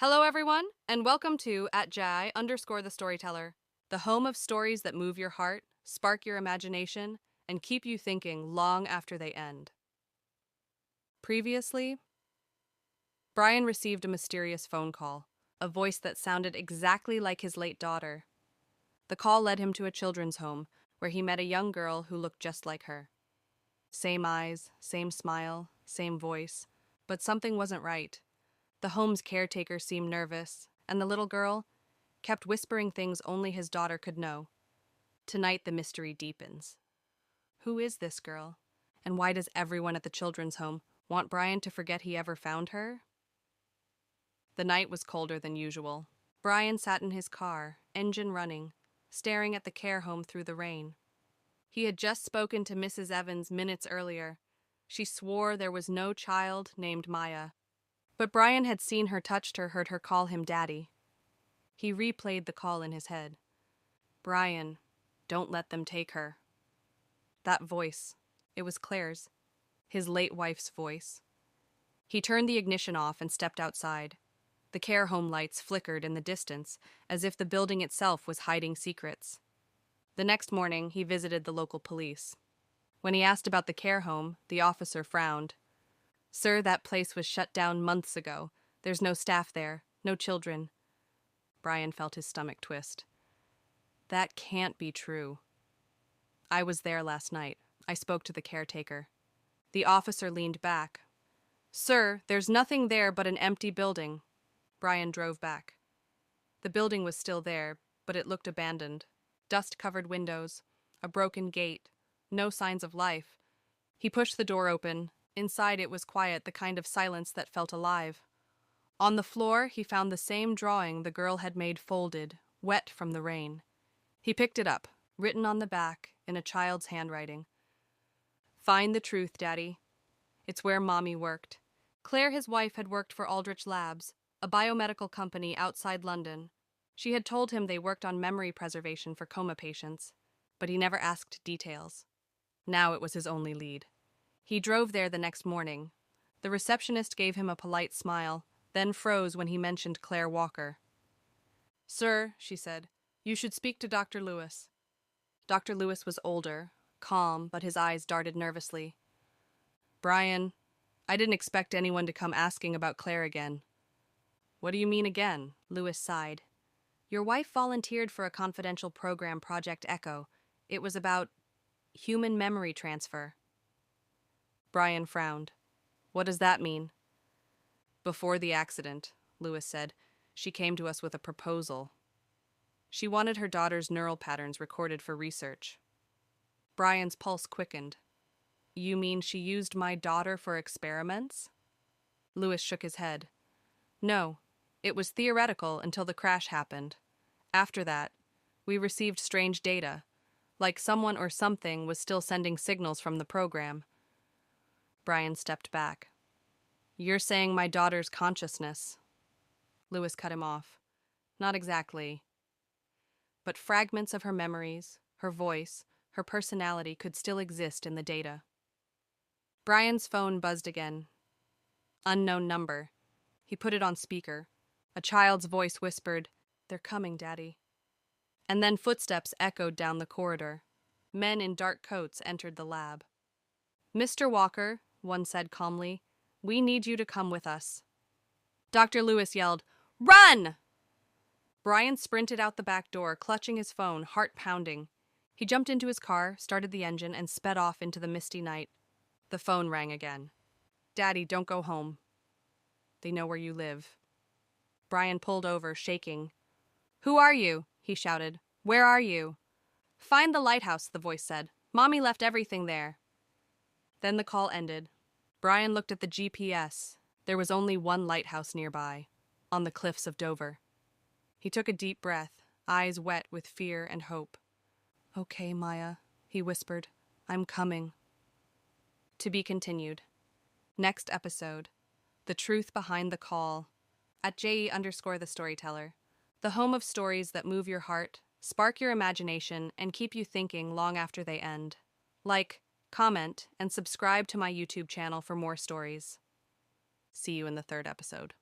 Hello, everyone, and welcome to @Jai_the Storyteller, the home of stories that move your heart, spark your imagination, and keep you thinking long after they end. Previously, Brian received a mysterious phone call, a voice that sounded exactly like his late daughter. The call led him to a children's home, where he met a young girl who looked just like her. Same eyes, same smile, same voice, but something wasn't right. The home's caretaker seemed nervous, and the little girl kept whispering things only his daughter could know. Tonight the mystery deepens. Who is this girl? And why does everyone at the children's home want Brian to forget he ever found her? The night was colder than usual. Brian sat in his car, engine running, staring at the care home through the rain. He had just spoken to Mrs. Evans minutes earlier. She swore there was no child named Maya. But Brian had seen her, touched her, heard her call him Daddy. He replayed the call in his head. Brian, don't let them take her. That voice, it was Claire's, his late wife's voice. He turned the ignition off and stepped outside. The care home lights flickered in the distance, as if the building itself was hiding secrets. The next morning, he visited the local police. When he asked about the care home, the officer frowned. Sir, that place was shut down months ago. There's no staff there, no children. Brian felt his stomach twist. That can't be true. I was there last night. I spoke to the caretaker. The officer leaned back. Sir, there's nothing there but an empty building. Brian drove back. The building was still there, but it looked abandoned. Dust-covered windows, a broken gate, no signs of life. He pushed the door open. Inside it was quiet, the kind of silence that felt alive. On the floor, he found the same drawing the girl had made folded, wet from the rain. He picked it up, written on the back in a child's handwriting. Find the truth, Daddy. It's where Mommy worked. Claire, his wife, had worked for Aldrich Labs, a biomedical company outside London. She had told him they worked on memory preservation for coma patients, but he never asked details. Now it was his only lead. He drove there the next morning. The receptionist gave him a polite smile, then froze when he mentioned Claire Walker. Sir, she said, you should speak to Dr. Lewis. Dr. Lewis was older, calm, but his eyes darted nervously. Brian, I didn't expect anyone to come asking about Claire again. What do you mean again? Lewis sighed. Your wife volunteered for a confidential program, Project Echo. It was about human memory transfer. Brian frowned. What does that mean? Before the accident, Lewis said, she came to us with a proposal. She wanted her daughter's neural patterns recorded for research. Brian's pulse quickened. You mean she used my daughter for experiments? Lewis shook his head. No, it was theoretical until the crash happened. After that, we received strange data, like someone or something was still sending signals from the program. Brian stepped back. You're saying my daughter's consciousness. Lewis cut him off. Not exactly. But fragments of her memories, her voice, her personality could still exist in the data. Brian's phone buzzed again. Unknown number. He put it on speaker. A child's voice whispered, They're coming, Daddy. And then footsteps echoed down the corridor. Men in dark coats entered the lab. Mr. Walker, one said calmly, we need you to come with us. Dr. Lewis yelled, Run! Brian sprinted out the back door, clutching his phone, heart pounding. He jumped into his car, started the engine, and sped off into the misty night. The phone rang again. Daddy, don't go home. They know where you live. Brian pulled over, shaking. Who are you? He shouted. Where are you? Find the lighthouse, the voice said. Mommy left everything there. Then the call ended. Brian looked at the GPS. There was only one lighthouse nearby, on the cliffs of Dover. He took a deep breath, eyes wet with fear and hope. Okay, Maya, he whispered. I'm coming. To be continued. Next episode. The truth behind the call. @JE_the Storyteller. The home of stories that move your heart, spark your imagination, and keep you thinking long after they end. Like, comment, and subscribe to my YouTube channel for more stories. See you in the third episode.